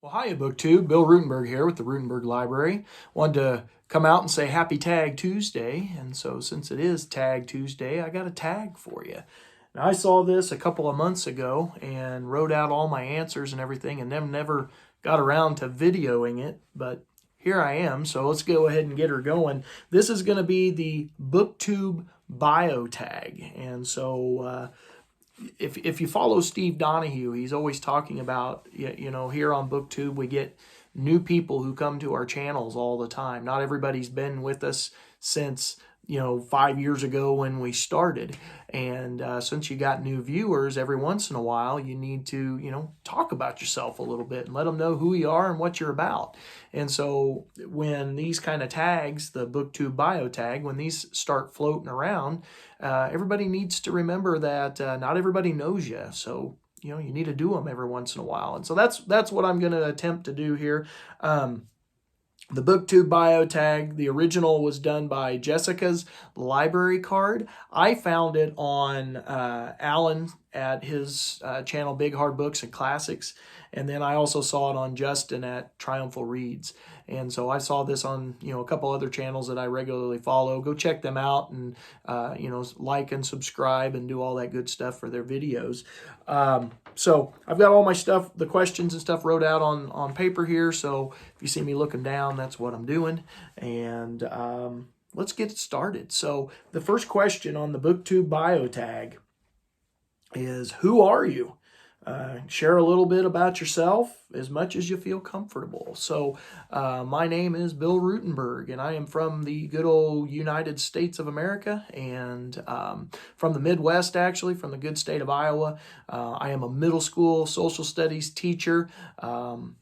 Well, hiya, BookTube. Bill Ruttenberg here with the Ruttenberg Library. Wanted to come out and say Happy Tag Tuesday. And so since it is Tag Tuesday, I got a tag for you. Now, I saw this a couple of months ago and wrote out all my answers and everything and then never got around to videoing it, but here I am. So let's go ahead and get her going. This is going to be the BookTube Bio Tag. And so if you follow Steve Donahue, he's always talking about, here on BookTube, we get new people who come to our channels all the time. Not everybody's been with us since, 5 years ago when we started. And since you got new viewers, every once in a while, you need to, talk about yourself a little bit and let them know who you are and what you're about. And so when these kind of tags, the BookTube Bio Tag, when these start floating around, everybody needs to remember that not everybody knows you. So, you need to do them every once in a while. And so that's what I'm going to attempt to do here. The BookTube Bio Tag, the original was done by Jessica's Library Card. I found it on Alan at his channel, Big Hard Books and Classics. And then I also saw it on Justin at Triumphal Reads. And so I saw this on, a couple other channels that I regularly follow. Go check them out and, like and subscribe and do all that good stuff for their videos. So I've got all my stuff, the questions and stuff wrote out on paper here. So if you see me looking down, that's what I'm doing. And let's get started. So the first question on the BookTube Bio Tag is, who are you? Share a little bit about yourself as much as you feel comfortable. So my name is Bill Ruttenberg, and I am from the good old United States of America, and from the Midwest, actually, from the good state of Iowa. I am a middle school social studies teacher. I'm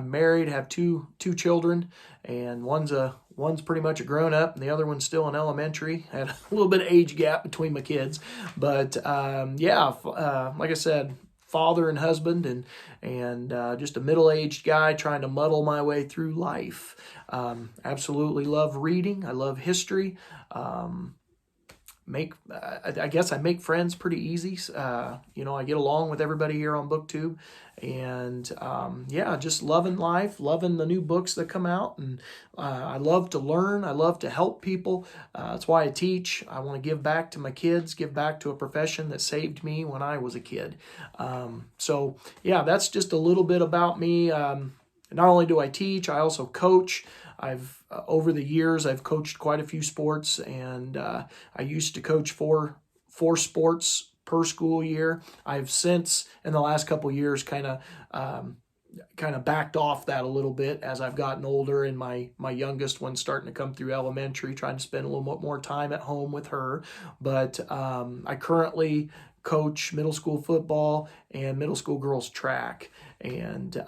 married, have two children, and one's pretty much a grown up, and the other one's still in elementary. I had a little bit of age gap between my kids, but like I said, father and husband, and just a middle-aged guy trying to muddle my way through life. Absolutely love reading. I love history. I guess I make friends pretty easy. I get along with everybody here on BookTube, and just loving life, loving the new books that come out, and I love to learn. I love to help people. That's why I teach. I want to give back to my kids, give back to a profession that saved me when I was a kid. That's just a little bit about me. Not only do I teach, I also coach. Over the years, I've coached quite a few sports, and I used to coach four sports per school year. I've since, in the last couple of years, kind of backed off that a little bit as I've gotten older, and my youngest one's starting to come through elementary, trying to spend a little bit more time at home with her. But I currently coach middle school football and middle school girls track, and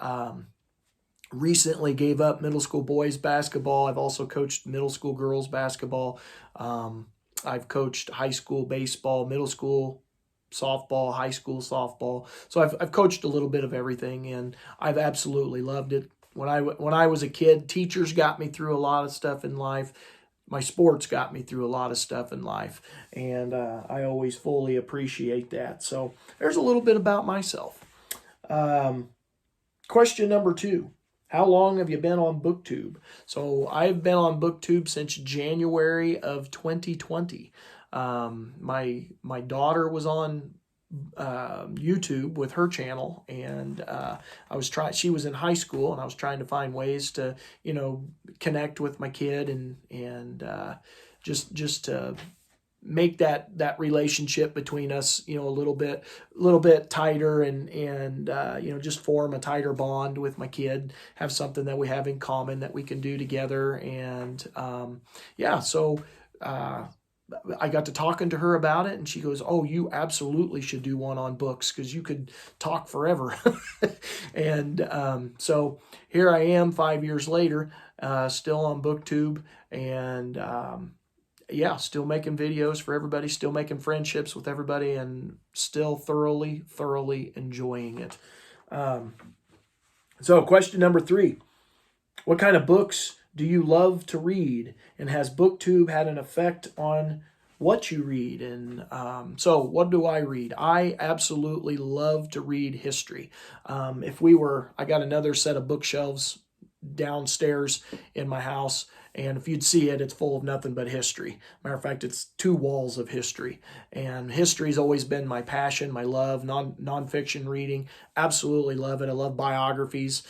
recently gave up middle school boys basketball. I've also coached middle school girls basketball. I've coached high school baseball, middle school softball, high school softball. So I've coached a little bit of everything, and I've absolutely loved it. When I was a kid, teachers got me through a lot of stuff in life. My sports got me through a lot of stuff in life, and I always fully appreciate that. So there's a little bit about myself. Question number 2. How long have you been on BookTube? So I've been on BookTube since January of 2020. My daughter was on YouTube with her channel, and she was in high school, and I was trying to find ways to, connect with my kid and just to make that relationship between us, a little bit tighter, and just form a tighter bond with my kid, have something that we have in common that we can do together. And I got to talking to her about it, and she goes, "Oh, you absolutely should do one on books, because you could talk forever." And so here I am 5 years later, still on BookTube, and still making videos for everybody, still making friendships with everybody, and still thoroughly enjoying it. So question number 3, what kind of books do you love to read, and has BookTube had an effect on what you read. And so what do I read? I absolutely love to read history. I got another set of bookshelves downstairs in my house, and if you'd see it, it's full of nothing but history. Matter of fact, it's 2 walls of history. And history's always been my passion, my love. Nonfiction reading, absolutely love it. I love biographies.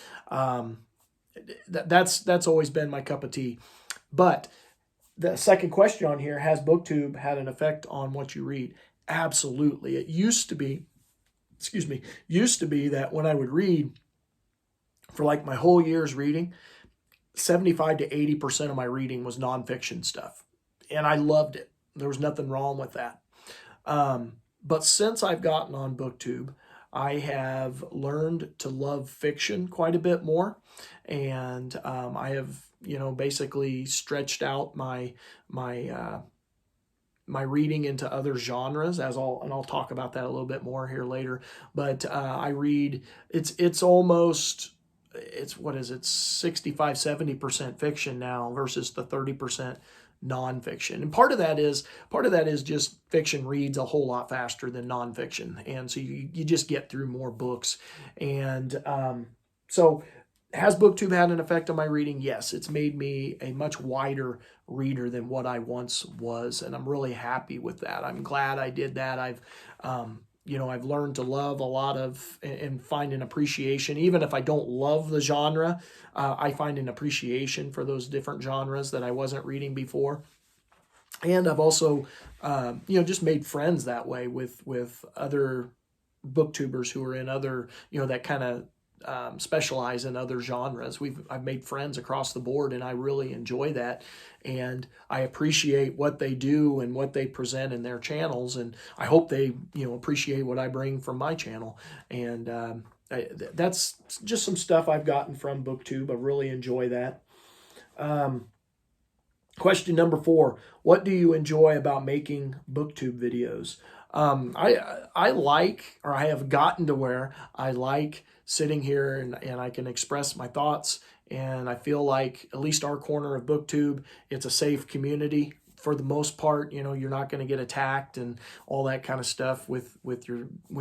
That's always been my cup of tea. But the second question on here, has BookTube had an effect on what you read? Absolutely. It used to be that when I would read for like my whole year's reading, 75 to 80% of my reading was nonfiction stuff. And I loved it. There was nothing wrong with that. But since I've gotten on BookTube, I have learned to love fiction quite a bit more. And I have, basically stretched out my reading into other genres, I'll talk about that a little bit more here later. But I read, it's almost, what is it, 65-70% fiction now versus the 30% nonfiction. And part of that is just fiction reads a whole lot faster than nonfiction, and so you just get through more books. And so has BookTube had an effect on my reading? Yes, it's made me a much wider reader than what I once was, and I'm really happy with that. I'm glad I did that. I've learned to love a lot of and find an appreciation. Even if I don't love the genre, I find an appreciation for those different genres that I wasn't reading before. And I've also, just made friends that way with other booktubers who are in other, that kind of specialize in other genres. I've made friends across the board, and I really enjoy that. And I appreciate what they do and what they present in their channels. And I hope they, appreciate what I bring from my channel. And that's just some stuff I've gotten from BookTube. I really enjoy that. Question number 4, what do you enjoy about making BookTube videos? I like, or I have gotten to where I like sitting here and I can express my thoughts, and I feel like at least our corner of BookTube, it's a safe community for the most part. You're not going to get attacked and all that kind of stuff when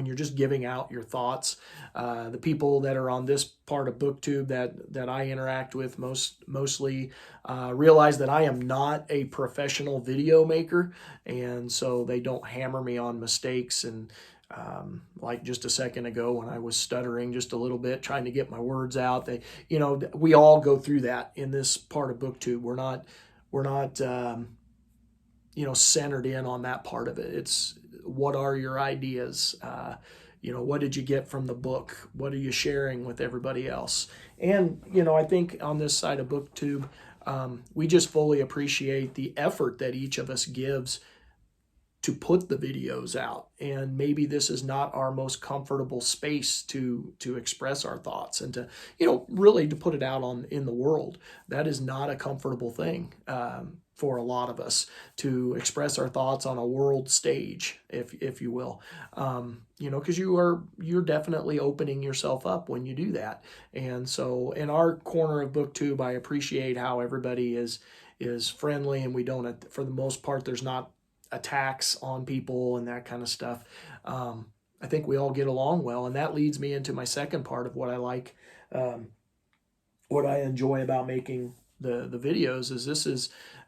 you're just giving out your thoughts. The people that are on this part of BookTube that I interact with mostly realize that I am not a professional video maker, and so they don't hammer me on mistakes. And like just a second ago when I was stuttering just a little bit trying to get my words out, we all go through that in this part of BookTube. We're not centered in on that part of it. It's, what are your ideas? What did you get from the book? What are you sharing with everybody else? And, I think on this side of BookTube, we just fully appreciate the effort that each of us gives to put the videos out. And maybe this is not our most comfortable space to express our thoughts and to, really to put it out in the world. That is not a comfortable thing for a lot of us, to express our thoughts on a world stage, if you will. Because you're definitely opening yourself up when you do that. And so in our corner of BookTube, I appreciate how everybody is friendly, and we don't, for the most part, there's not attacks on people and that kind of stuff. I think we all get along well, and that leads me into my second part of what I like, what I enjoy about making the videos. Is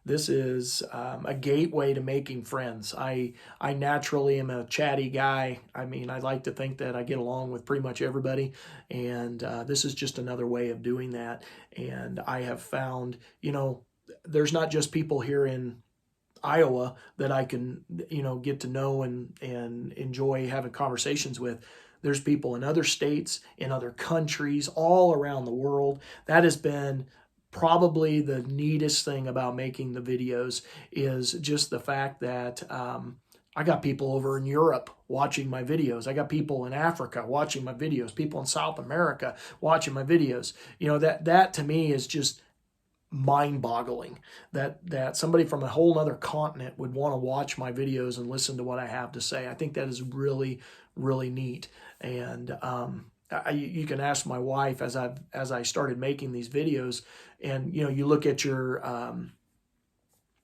this is a gateway to making friends. I naturally am a chatty guy. I mean, I like to think that I get along with pretty much everybody, and this is just another way of doing that. And I have found, there's not just people here in Iowa that I can, get to know and enjoy having conversations with. There's people in other states, in other countries, all around the world. That has been probably the neatest thing about making the videos, is just the fact that I got people over in Europe watching my videos. I got people in Africa watching my videos, people in South America watching my videos. That to me is just mind-boggling, that somebody from a whole other continent would want to watch my videos and listen to what I have to say. I think that is really, really neat. And you can ask my wife, as I started making these videos, and you look at your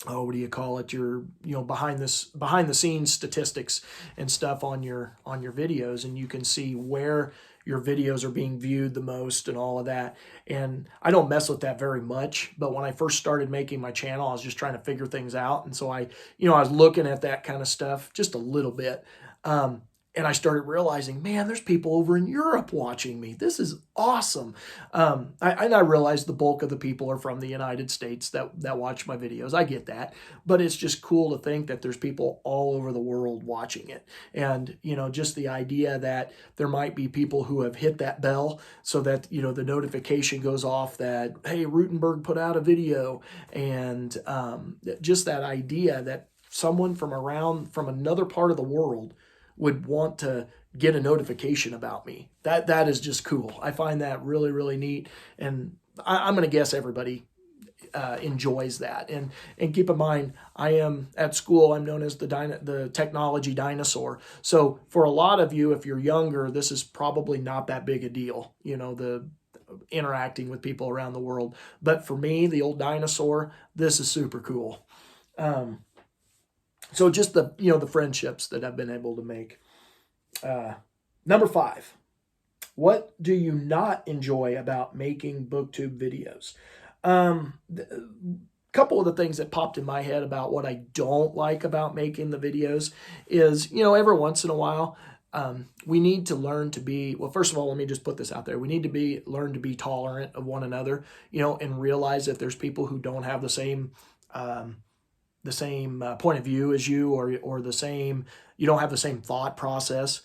oh, what do you call it? Your, behind the scenes statistics and stuff on your videos, and you can see where your videos are being viewed the most and all of that. And I don't mess with that very much, but when I first started making my channel, I was just trying to figure things out. And so I was looking at that kind of stuff just a little bit. And I started realizing, man, there's people over in Europe watching me. This is awesome. I realize the bulk of the people are from the United States that watch my videos. I get that. But it's just cool to think that there's people all over the world watching it. And, just the idea that there might be people who have hit that bell so that, the notification goes off that, hey, Ruttenberg put out a video. And just that idea that someone from another part of the world would want to get a notification about me. That is just cool. I find that really, really neat. And I'm going to guess everybody enjoys that. And keep in mind, I am at school, I'm known as the technology dinosaur. So for a lot of you, if you're younger, this is probably not that big a deal, the interacting with people around the world. But for me, the old dinosaur, this is super cool. So just the friendships that I've been able to make. Number 5, what do you not enjoy about making BookTube videos? Couple of the things that popped in my head about what I don't like about making the videos is, every once in a while, we need to learn to be, well, first of all, let me just put this out there. We need to learn to be tolerant of one another, and realize that there's people who don't have the same point of view as you, or you don't have the same thought process.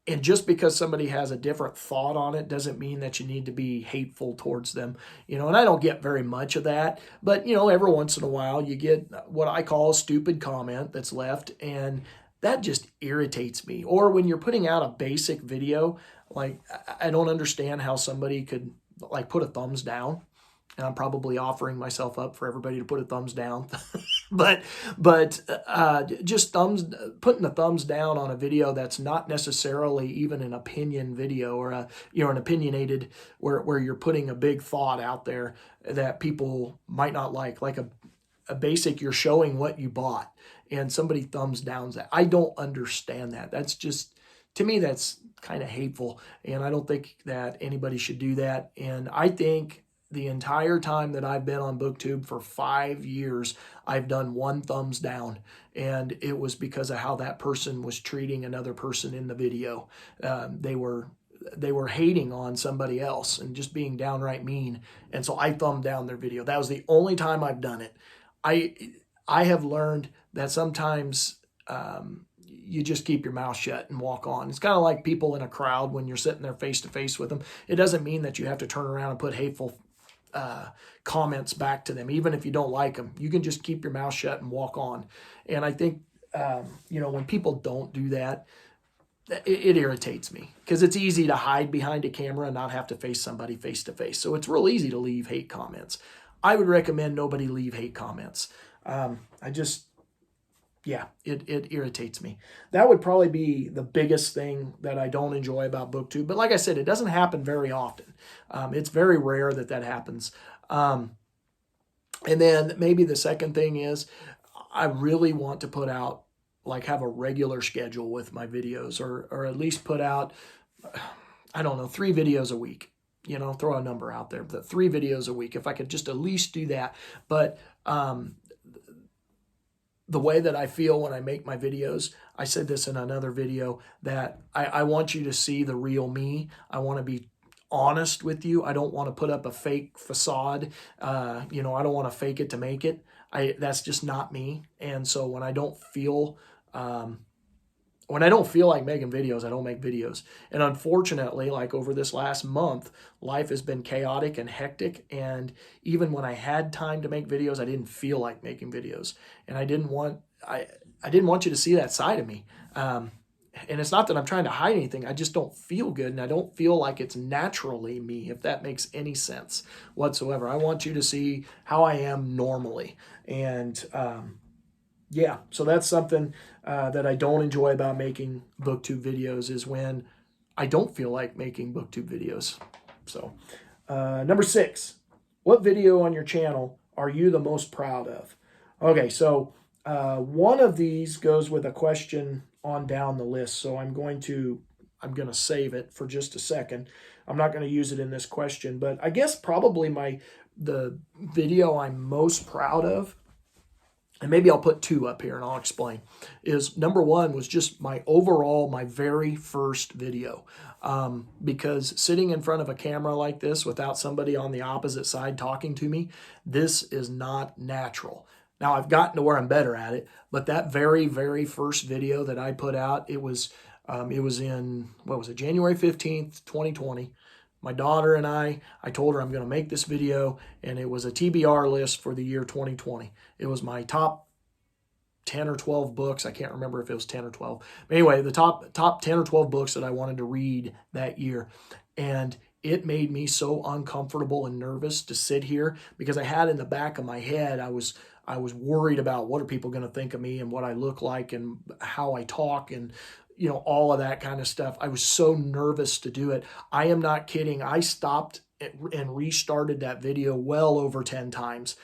And just because somebody has a different thought on it doesn't mean that you need to be hateful towards them, and I don't get very much of that, but every once in a while you get what I call a stupid comment that's left, and that just irritates me. Or when you're putting out a basic video, like, I don't understand how somebody could put a thumbs down. And I'm probably offering myself up for everybody to put a thumbs down, but just putting a thumbs down on a video that's not necessarily even an opinion video, or an opinionated, where you're putting a big thought out there that people might not like a basic, you're showing what you bought, and somebody thumbs downs that. I don't understand that. That's just, to me, that's kind of hateful, and I don't think that anybody should do that. And I think the entire time that I've been on BookTube for 5 years, I've done one thumbs down, and it was because of how that person was treating another person in the video. They were hating on somebody else and just being downright mean, and so I thumbed down their video. That was the only time I've done it. I have learned that sometimes you just keep your mouth shut and walk on. It's kind of like people in a crowd when you're sitting there face to face with them. It doesn't mean that you have to turn around and put hateful comments back to them, even if you don't like them. You can just keep your mouth shut and walk on. And I think, when people don't do that, it irritates me, because it's easy to hide behind a camera and not have to face somebody face to face. So it's real easy to leave hate comments. I would recommend nobody leave hate comments. It irritates me. That would probably be the biggest thing that I don't enjoy about BookTube. But like I said, it doesn't happen very often. It's very rare that happens. And then maybe the second thing is, I really want to put out, have a regular schedule with my videos, or at least put out, 3 videos a week. Throw a number out there, but 3 videos a week. If I could just at least do that. But the way that I feel when I make my videos, I said this in another video, that I want you to see the real me. I want to be honest with you. I don't want to put up a fake facade. I don't want to fake it to make it. That's just not me. And so when I don't feel like making videos, I don't make videos. And unfortunately, over this last month, life has been chaotic and hectic. And even when I had time to make videos, I didn't feel like making videos. And I didn't want you to see that side of me. And it's not that I'm trying to hide anything. I just don't feel good, and I don't feel like it's naturally me, if that makes any sense whatsoever. I want you to see how I am normally. And so that's something that I don't enjoy about making BookTube videos, is when I don't feel like making BookTube videos. So number 6, what video on your channel are you the most proud of? Okay, so one of these goes with a question on down the list. So I'm going to save it for just a second. I'm not going to use it in this question, but I guess probably the video I'm most proud of, and maybe I'll put two up here and I'll explain, is number one was just my very first video. Because sitting in front of a camera like this without somebody on the opposite side talking to me, this is not natural. Now I've gotten to where I'm better at it, but that very, very first video that I put out, it was in, what was it, January 15th, 2020. My daughter and I told her I'm going to make this video, and it was a TBR list for the year 2020. It was my top 10 or 12 books. I can't remember if it was 10 or 12. But anyway, the top 10 or 12 books that I wanted to read that year. And it made me so uncomfortable and nervous to sit here because I had in the back of my head, I was worried about what are people going to think of me and what I look like and how I talk and all of that kind of stuff. I was so nervous to do it. I am not kidding. I stopped and restarted that video well over 10 times.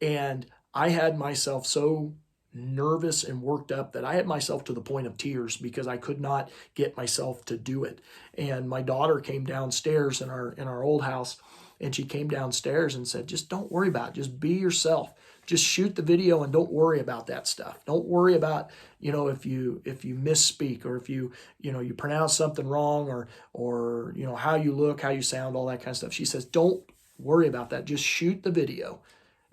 And I had myself so nervous and worked up that I had myself to the point of tears because I could not get myself to do it. And my daughter came downstairs in our old house, and she came downstairs and said, just don't worry about it. Just be yourself. Just shoot the video and don't worry about that stuff. Don't worry about, if you misspeak or if you pronounce something wrong or how you look, how you sound, all that kind of stuff. She says, don't worry about that. Just shoot the video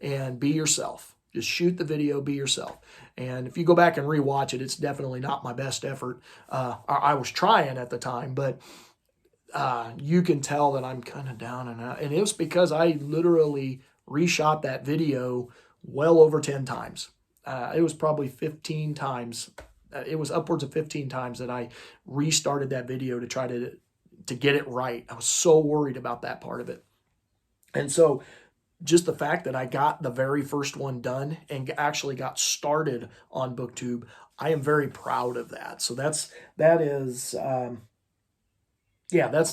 and be yourself. Just shoot the video, be yourself. And if you go back and rewatch it, it's definitely not my best effort. I was trying at the time, but you can tell that I'm kind of down and out. And it was because I literally reshot that video well over 10 times. It was probably 15 times. It was upwards of 15 times that I restarted that video to try to get it right. I was so worried about that part of it. And so just the fact that I got the very first one done and actually got started on BookTube, I am very proud of that. So that's the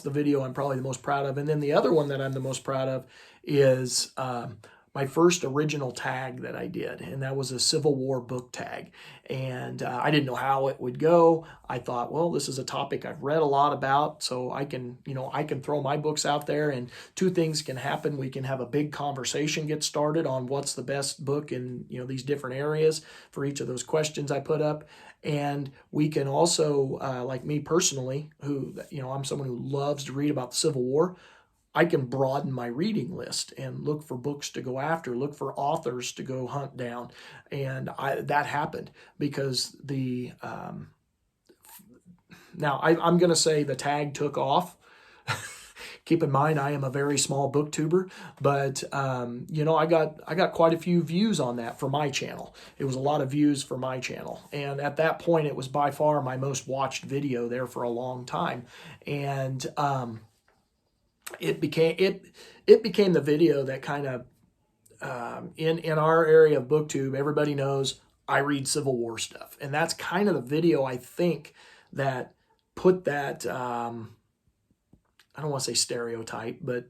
video I'm probably the most proud of. And then the other one that I'm the most proud of is my first original tag that I did, and that was a Civil War book tag. And I didn't know how it would go. I thought, well, this is a topic I've read a lot about, so I can throw my books out there, and two things can happen. We can have a big conversation get started on what's the best book in these different areas for each of those questions I put up. And we can also, like me personally, who I'm someone who loves to read about the Civil War, I can broaden my reading list and look for books to go after, look for authors to go hunt down. And that happened because now I'm going to say the tag took off. Keep in mind, I am a very small booktuber, but I got quite a few views on that for my channel. It was a lot of views for my channel. And at that point, it was by far my most watched video there for a long time. And it became the video that kind of in our area of BookTube, everybody knows I read Civil War stuff, and that's kind of the video I think that put that I don't want to say stereotype, but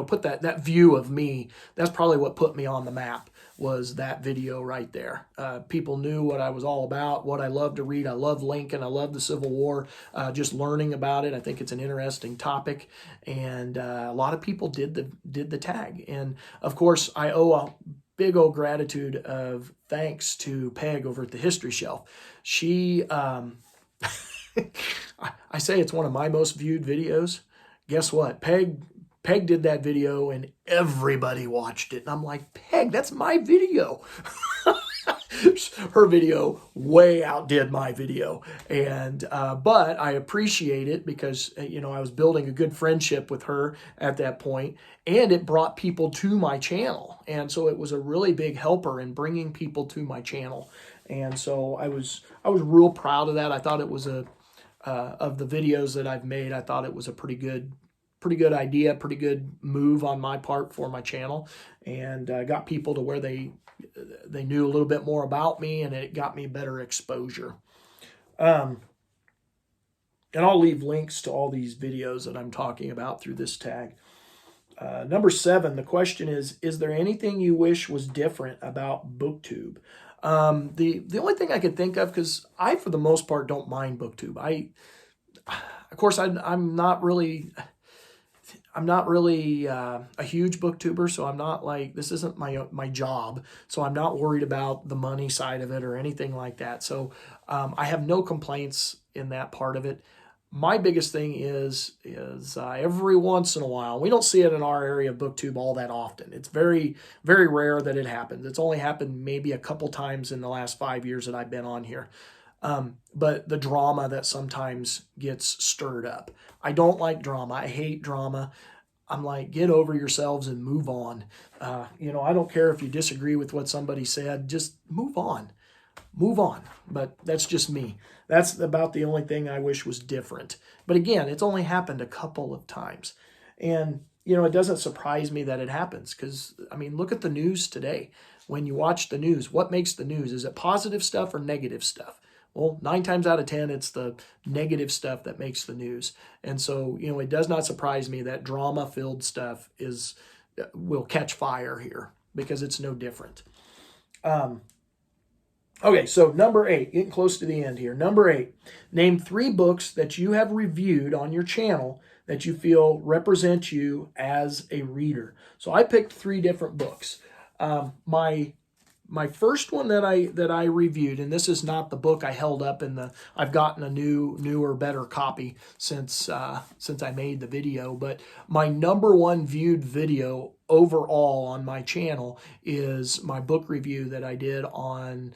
put that view of me. That's probably what put me on the map, was that video right there. People knew what I was all about, what I love to read. I love Lincoln. I love the Civil War. Just learning about it, I think it's an interesting topic, and a lot of people did the tag. And of course, I owe a big old gratitude of thanks to Peg over at the History Shelf. She, I say it's one of my most viewed videos. Guess what? Peg did that video and everybody watched it. And I'm like, Peg, that's my video. Her video way outdid my video. And but I appreciate it because I was building a good friendship with her at that point, and it brought people to my channel. And so it was a really big helper in bringing people to my channel. And so I was real proud of that. I thought it was of the videos that I've made, I thought it was a pretty good idea, pretty good move on my part for my channel, and got people to where they knew a little bit more about me, and it got me better exposure. And I'll leave links to all these videos that I'm talking about through this tag. Number 7, the question is there anything you wish was different about BookTube? The only thing I could think of, because I, for the most part, don't mind BookTube. Of course, I'm not really a huge booktuber, so I'm not like, this isn't my job, so I'm not worried about the money side of it or anything like that. So I have no complaints in that part of it. My biggest thing is every once in a while, we don't see it in our area of BookTube all that often. It's very, very rare that it happens. It's only happened maybe a couple times in the last 5 years that I've been on here. But the drama that sometimes gets stirred up. I don't like drama. I hate drama. I'm like, get over yourselves and move on. I don't care if you disagree with what somebody said. Just move on. Move on. But that's just me. That's about the only thing I wish was different. But again, it's only happened a couple of times. And, it doesn't surprise me that it happens because, look at the news today. When you watch the news, what makes the news? Is it positive stuff or negative stuff? Well, 9 times out of 10, it's the negative stuff that makes the news. And so, it does not surprise me that drama-filled stuff will catch fire here because it's no different. Okay, so number 8, getting close to the end here. Number 8, name 3 books that you have reviewed on your channel that you feel represent you as a reader. So I picked 3 different books. My first one that I reviewed, and this is not the book I held up I've gotten a newer, better copy since I made the video, but my number 1 viewed video overall on my channel is my book review that I did on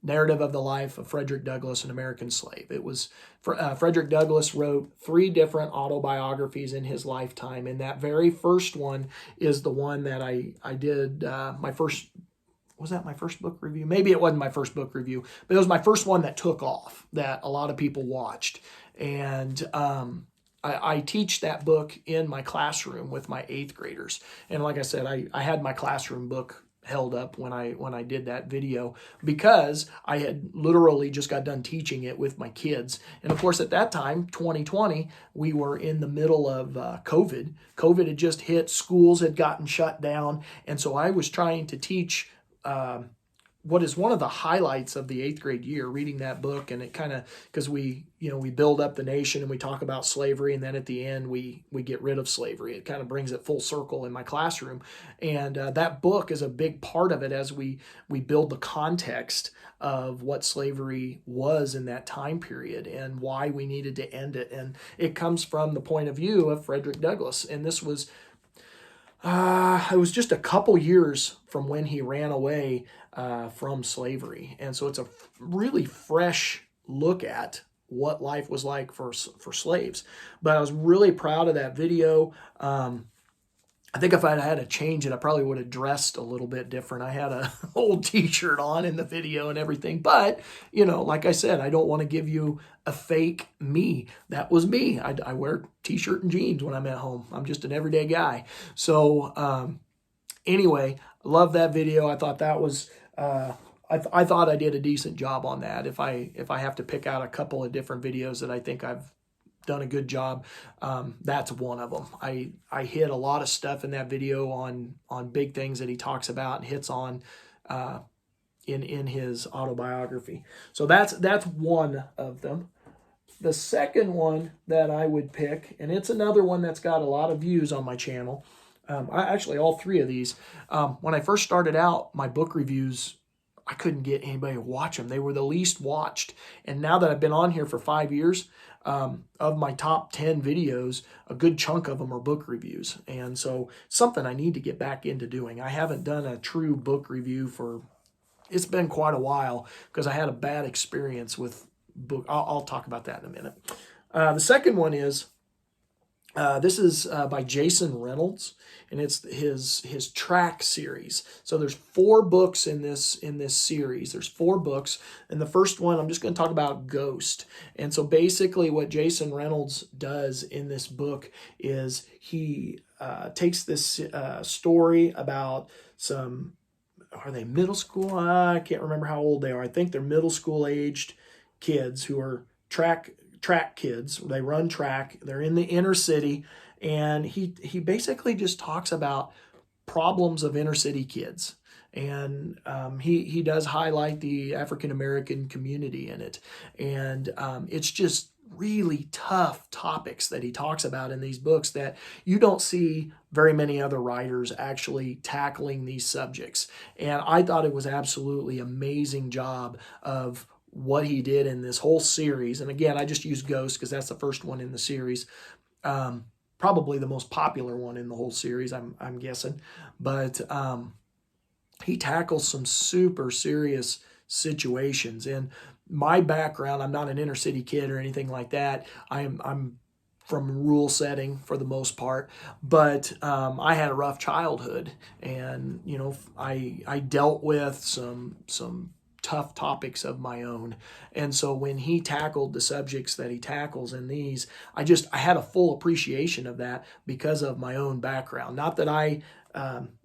Narrative of the Life of Frederick Douglass, an American Slave. It was Frederick Douglass wrote 3 different autobiographies in his lifetime, and that very first one is the one that I did my first. Was that my first book review? Maybe it wasn't my first book review, but it was my first one that took off, that a lot of people watched. And I teach that book in my classroom with my 8th graders. And like I said, I had my classroom book held up when I did that video because I had literally just got done teaching it with my kids. And of course, at that time, 2020, we were in the middle of COVID. COVID had just hit, schools had gotten shut down. And so I was trying to teach what is one of the highlights of the 8th grade year, reading that book. And it kind of, because we build up the nation and we talk about slavery, and then at the end we get rid of slavery. It kind of brings it full circle in my classroom. And that book is a big part of it as we build the context of what slavery was in that time period and why we needed to end it. And it comes from the point of view of Frederick Douglass. And this was it was just a couple years from when he ran away from slavery. And so it's a really fresh look at what life was like for slaves. But I was really proud of that video. I think if I had to change it, I probably would have dressed a little bit different. I had a old t-shirt on in the video and everything. But, like I said, I don't want to give you a fake me. That was me. I wear t-shirt and jeans when I'm at home. I'm just an everyday guy. So anyway, love that video. I thought that was... I thought I did a decent job on that. If I have to pick out a couple of different videos that I think I've done a good job, that's one of them. I hit a lot of stuff in that video on big things that he talks about and hits on in his autobiography. So that's one of them. The second one that I would pick, and it's another one that's got a lot of views on my channel. Actually, all 3 of these. When I first started out, my book reviews, I couldn't get anybody to watch them. They were the least watched. And now that I've been on here for 5 years, of my top 10 videos, a good chunk of them are book reviews. And so something I need to get back into doing. I haven't done a true book review it's been quite a while because I had a bad experience with book. I'll talk about that in a minute. The second one is, this is by Jason Reynolds, and it's his track series. So there's 4 books in this series. There's 4 books, and the first one I'm just going to talk about Ghost. And so basically, what Jason Reynolds does in this book is he takes this story about some. Are they middle school? I can't remember how old they are. I think they're middle school aged kids who are track track kids. They run track. They're in the inner city. And he basically just talks about problems of inner city kids. And he does highlight the African-American community in it. And it's just really tough topics that he talks about in these books that you don't see very many other writers actually tackling these subjects. And I thought it was absolutely amazing job of what he did in this whole series. And again, I just use Ghost because that's the first one in the series. Probably the most popular one in the whole series, I'm guessing. But he tackles some super serious situations. And my background, I'm not an inner city kid or anything like that. I'm from a rural setting for the most part, but I had a rough childhood, and I dealt with some tough topics of my own. And so when he tackled the subjects that he tackles in these, I had a full appreciation of that because of my own background. Not that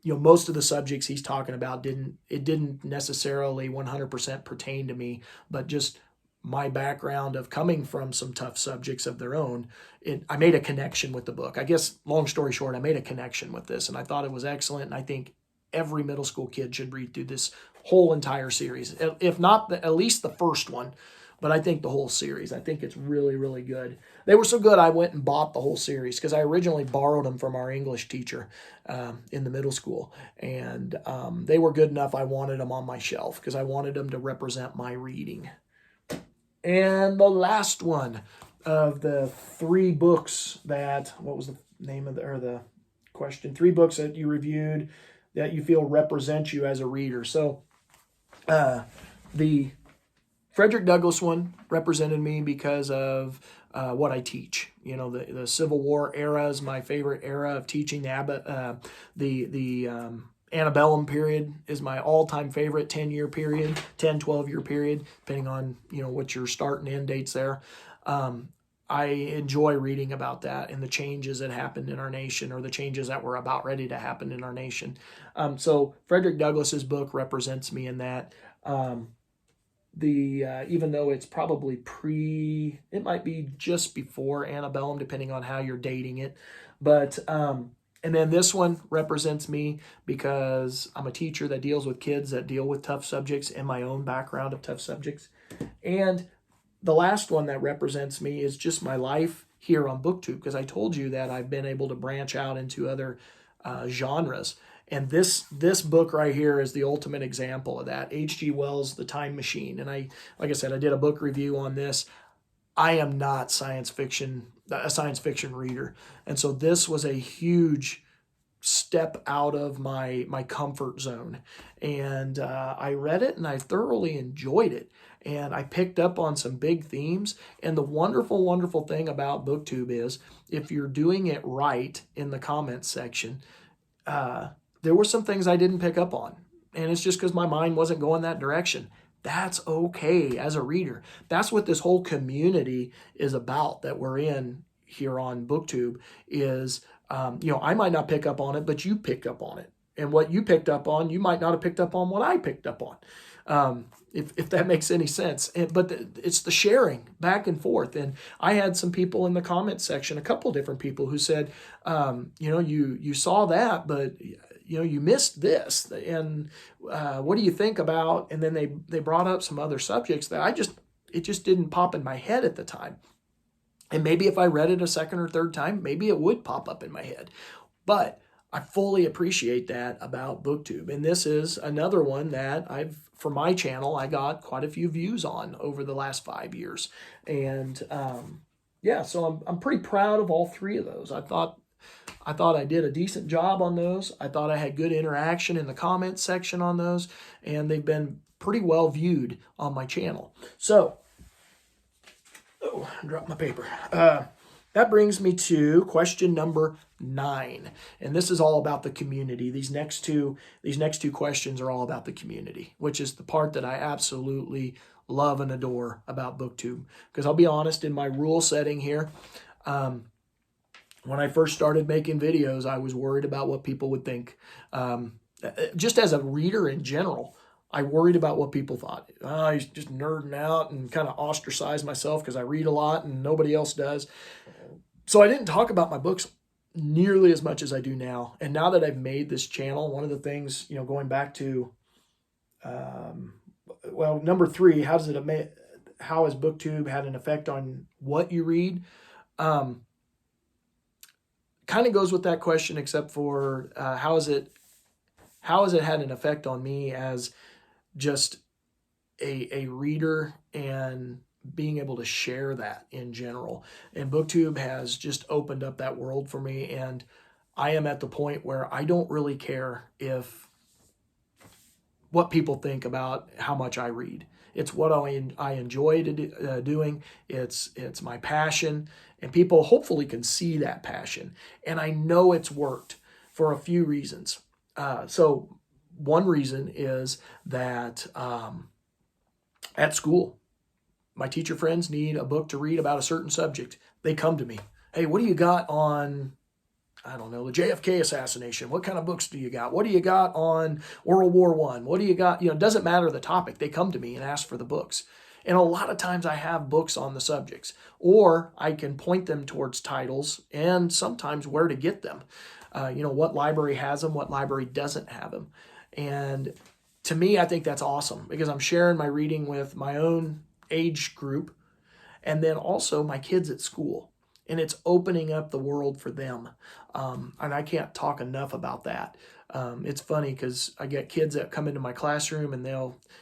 most of the subjects he's talking about didn't necessarily 100% pertain to me, but just my background of coming from some tough subjects of their own, I made a connection with the book. I guess, long story short, I made a connection with this, and I thought it was excellent, and I think every middle school kid should read through this whole entire series, if not at least the first one, but I think the whole series. I think it's really, really good. They were so good, I went and bought the whole series because I originally borrowed them from our English teacher in the middle school, and they were good enough I wanted them on my shelf because I wanted them to represent my reading. And the last one of the 3 books what was the name of the question? 3 books that you reviewed that you feel represent you as a reader. So the Frederick Douglass one represented me because of what I teach. The Civil War era is my favorite era of teaching. The antebellum period is my all-time favorite 10-year period, 10, 12-year period, depending on what your start and end dates there. I enjoy reading about that and the changes that happened in our nation, or the changes that were about ready to happen in our nation. So Frederick Douglass's book represents me in that. Even though it's probably it might be just before antebellum, depending on how you're dating it. But and then this one represents me because I'm a teacher that deals with kids that deal with tough subjects and my own background of tough subjects. And the last one that represents me is just my life here on BookTube, because I told you that I've been able to branch out into other genres. And this book right here is the ultimate example of that. H.G. Wells' The Time Machine. And like I said, I did a book review on this. I am not a science fiction reader. And so this was a huge step out of my comfort zone. And I read it and I thoroughly enjoyed it. And I picked up on some big themes. And the wonderful, wonderful thing about BookTube is if you're doing it right in the comments section, there were some things I didn't pick up on. And it's just because my mind wasn't going that direction. That's okay as a reader. That's what this whole community is about that we're in here on BookTube is, I might not pick up on it, but you picked up on it. And what you picked up on, you might not have picked up on what I picked up on. If that makes any sense. But it's the sharing back and forth. And I had some people in the comments section, a couple different people who said, you saw that, but you missed this. And what do you think about? And then they brought up some other subjects that it just didn't pop in my head at the time. And maybe if I read it a second or third time, maybe it would pop up in my head. But I fully appreciate that about BookTube. And this is another one that for my channel, I got quite a few views on over the last 5 years. And so I'm pretty proud of all 3 of those. I thought I did a decent job on those. I thought I had good interaction in the comments section on those, and they've been pretty well viewed on my channel. So, I dropped my paper. That brings me to question number 9, and this is all about the community. These next two questions are all about the community, which is the part that I absolutely love and adore about BookTube. Because I'll be honest, in my rural setting here, when I first started making videos, I was worried about what people would think. Just as a reader in general, I worried about what people thought. He's just nerding out, and kind of ostracized myself because I read a lot and nobody else does. So I didn't talk about my books nearly as much as I do now. And now that I've made this channel, one of the things, going back to, number 3, how has BookTube had an effect on what you read? Kind of goes with that question, except for how has it had an effect on me as just a reader and being able to share that in general. And BookTube has just opened up that world for me, and I am at the point where I don't really care what people think about how much I read. It's what I enjoy doing. It's my passion, and people hopefully can see that passion. And I know it's worked for a few reasons. So one reason is that at school, my teacher friends need a book to read about a certain subject. They come to me. Hey, what do you got on, I don't know, the JFK assassination? What kind of books do you got? What do you got on World War I? What do you got? It doesn't matter the topic. They come to me and ask for the books. And a lot of times I have books on the subjects, or I can point them towards titles and sometimes where to get them. What library has them, what library doesn't have them. And to me, I think that's awesome because I'm sharing my reading with my own age group and then also my kids at school. And it's opening up the world for them. And I can't talk enough about that. It's funny because I get kids that come into my classroom and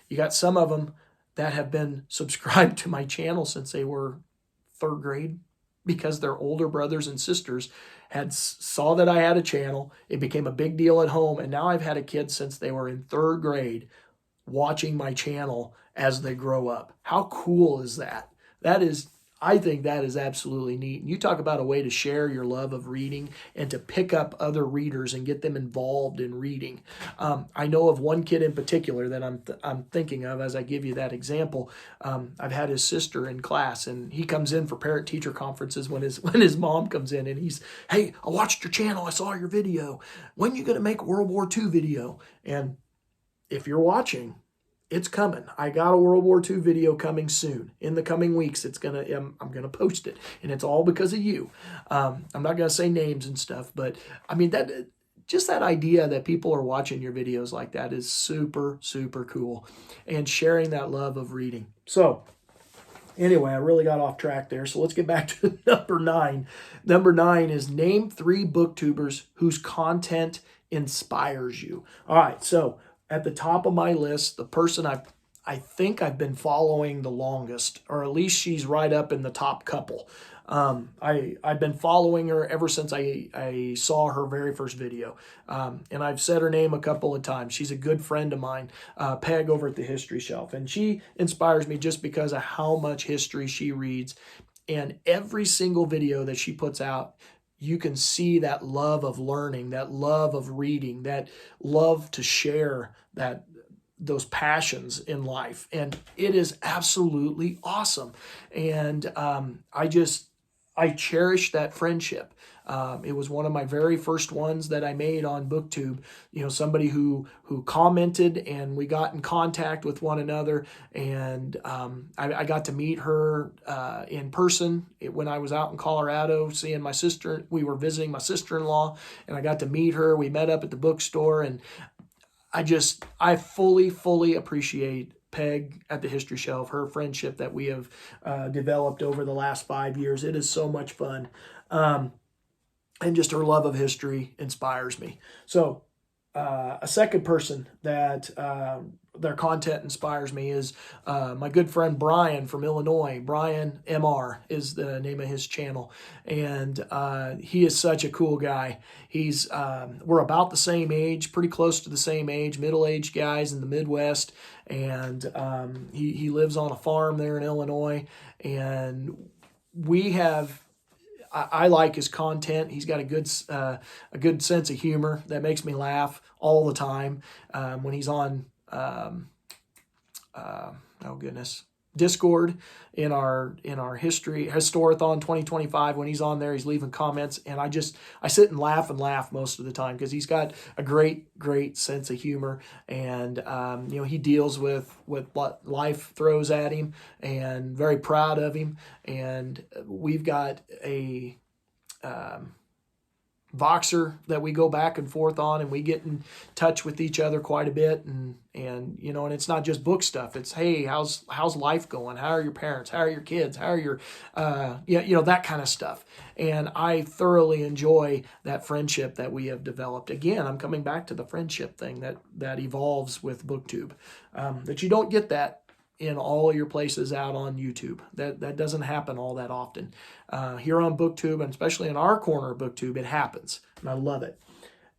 you got some of them that have been subscribed to my channel since they were 3rd grade because their older brothers and sisters saw that I had a channel. It became a big deal at home. And now I've had a kid since they were in 3rd grade watching my channel as they grow up. How cool is that? I think that is absolutely neat. And you talk about a way to share your love of reading and to pick up other readers and get them involved in reading. I know of one kid in particular that I'm thinking of as I give you that example. I've had his sister in class, and he comes in for parent-teacher conferences when his mom comes in, and he's, hey, I watched your channel. I saw your video. When are you going to make a World War II video? And if you're watching, it's coming. I got a World War II video coming soon. In the coming weeks, I'm gonna post it, and it's all because of you. I'm not gonna say names and stuff, but I mean that idea that people are watching your videos like that is super, super cool, and sharing that love of reading. So anyway, I really got off track there. So let's get back to number 9. Number 9 is name 3 booktubers whose content inspires you. All right, so at the top of my list, the person I think I've been following the longest, or at least she's right up in the top couple. I've been following her ever since I saw her very first video. And I've said her name a couple of times. She's a good friend of mine, Peg over at the History Shelf. And she inspires me just because of how much history she reads. And every single video that she puts out, you can see that love of learning, that love of reading, that love to share those passions in life. And it is absolutely awesome. And I cherish that friendship. It was one of my very first ones that I made on BookTube. Somebody who commented, and we got in contact with one another. And I got to meet her in person when I was out in Colorado, seeing my sister. We were visiting my sister-in-law, and I got to meet her. We met up at the bookstore, and I fully appreciate Peg at the History Shelf, her friendship that we have developed over the last 5 years. It is so much fun. And just her love of history inspires me. So a second person that their content inspires me is my good friend Bryan from Illinois. Bryan M.R. is the name of his channel. And he is such a cool guy. We're about the same age, pretty close to the same age, middle-aged guys in the Midwest. And he lives on a farm there in Illinois. And I like his content. He's got a good sense of humor that makes me laugh all the time when he's on. Oh goodness, Discord in our Historathon 2025. When he's on there, he's leaving comments, and I sit and laugh most of the time because he's got a great sense of humor, and he deals with what life throws at him, and very proud of him. And we've got a Voxer that we go back and forth on, and we get in touch with each other quite a bit, and it's not just book stuff. It's, hey, how's life going? How are your parents? How are your kids? How are your that kind of stuff. And I thoroughly enjoy that friendship that we have developed. Again, I'm coming back to the friendship thing that evolves with BookTube. That you don't get that in all your places out on YouTube. That doesn't happen all that often. Here on BookTube, and especially in our corner of BookTube, it happens, and I love it.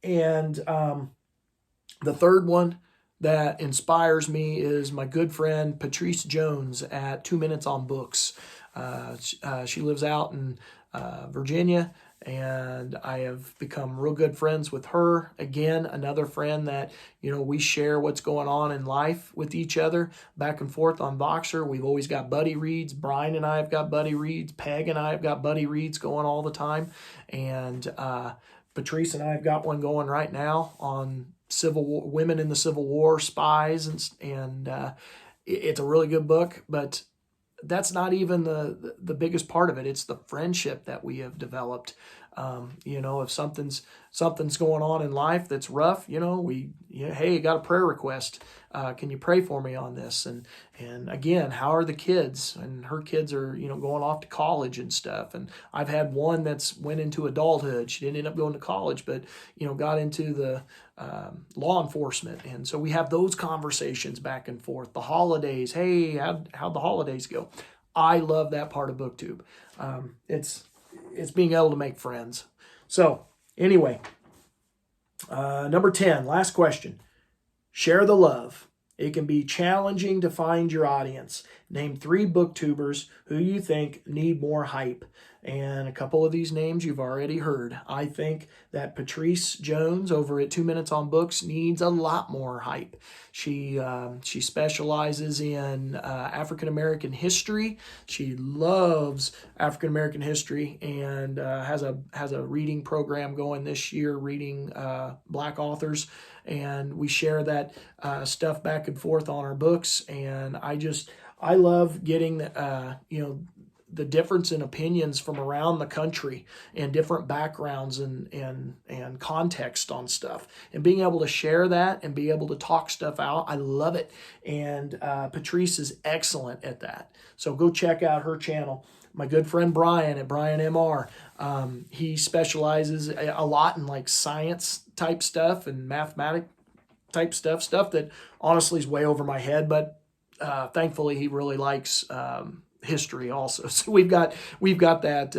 And the third one that inspires me is my good friend Patrice Jones at 2 Minutes on Books. She lives out in Virginia, and I have become real good friends with her. Again, another friend that, we share what's going on in life with each other, back and forth on Voxer. We've always got buddy reads. Bryan and I have got buddy reads. Peg and I have got buddy reads going all the time. And Patrice and I have got one going right now on Civil War, women in the Civil War, spies, and it's a really good book, but that's not even the biggest part of it. It's the friendship that we have developed. If something's going on in life that's rough, hey, got a prayer request. Can you pray for me on this? And again, how are the kids? And her kids are, going off to college and stuff. And I've had one that's went into adulthood. She didn't end up going to college, but, got into the law enforcement. And so we have those conversations back and forth. The holidays, hey, how'd the holidays go? I love that part of BookTube. It's being able to make friends. So anyway, number 10, last question. Share the love. It can be challenging to find your audience. Name 3 booktubers who you think need more hype. And a couple of these names you've already heard. I think that Patrice Jones over at 2 Minutes on Books needs a lot more hype. She specializes in African American history. She loves African American history, and has a reading program going this year, reading Black authors. And we share that stuff back and forth on our books. And I love getting the difference in opinions from around the country, and different backgrounds and context on stuff, and being able to share that and be able to talk stuff out. I love it. And Patrice is excellent at that. So go check out her channel. My good friend Bryan at Bryan M.R, he specializes a lot in like science type stuff and mathematic type stuff that honestly is way over my head, but thankfully he really likes history also. So we've got that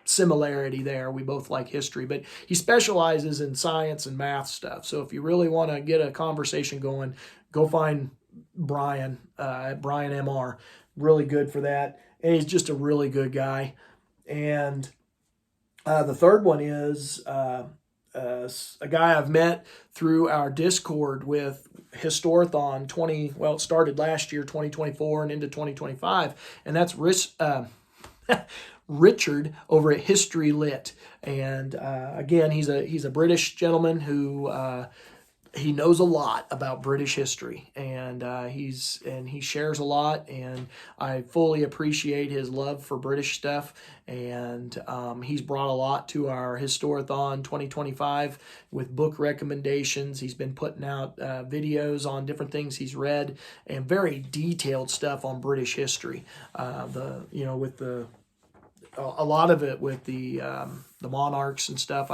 similarity there. We both like history, but he specializes in science and math stuff. So if you really want to get a conversation going, go find Bryan at Bryan M.R. Really good for that. And he's just a really good guy. And the third one is a guy I've met through our Discord with Historathon it started last year, 2024, and into 2025. And that's Richard over at History Lit. And again, he's a British gentleman who he knows a lot about British history, and he shares a lot, and I fully appreciate his love for British stuff. And he's brought a lot to our Historathon 2025 with book recommendations. He's been putting out videos on different things he's read, and very detailed stuff on British history. With a lot of it with the monarchs and stuff.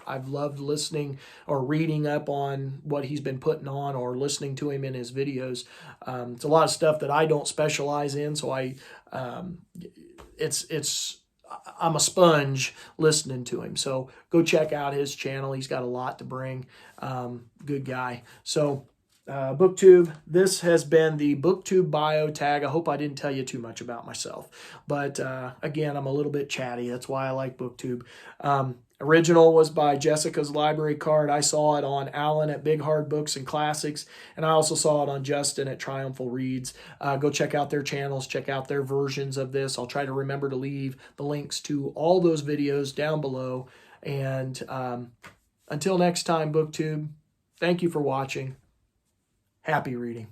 I've loved listening or reading up on what he's been putting on, or listening to him in his videos. It's a lot of stuff that I don't specialize in, so I'm a sponge listening to him. So go check out his channel. He's got a lot to bring. Good guy. So BookTube. This has been the BookTube Bio Tag. I hope I didn't tell you too much about myself. But again, I'm a little bit chatty. That's why I like BookTube. Original was by Jessica's Library Card. I saw it on Alan at Big Hard Books and Classics. And I also saw it on Justin at Triumphal Reads. Go check out their channels. Check out their versions of this. I'll try to remember to leave the links to all those videos down below. And until next time, BookTube, thank you for watching. Happy reading.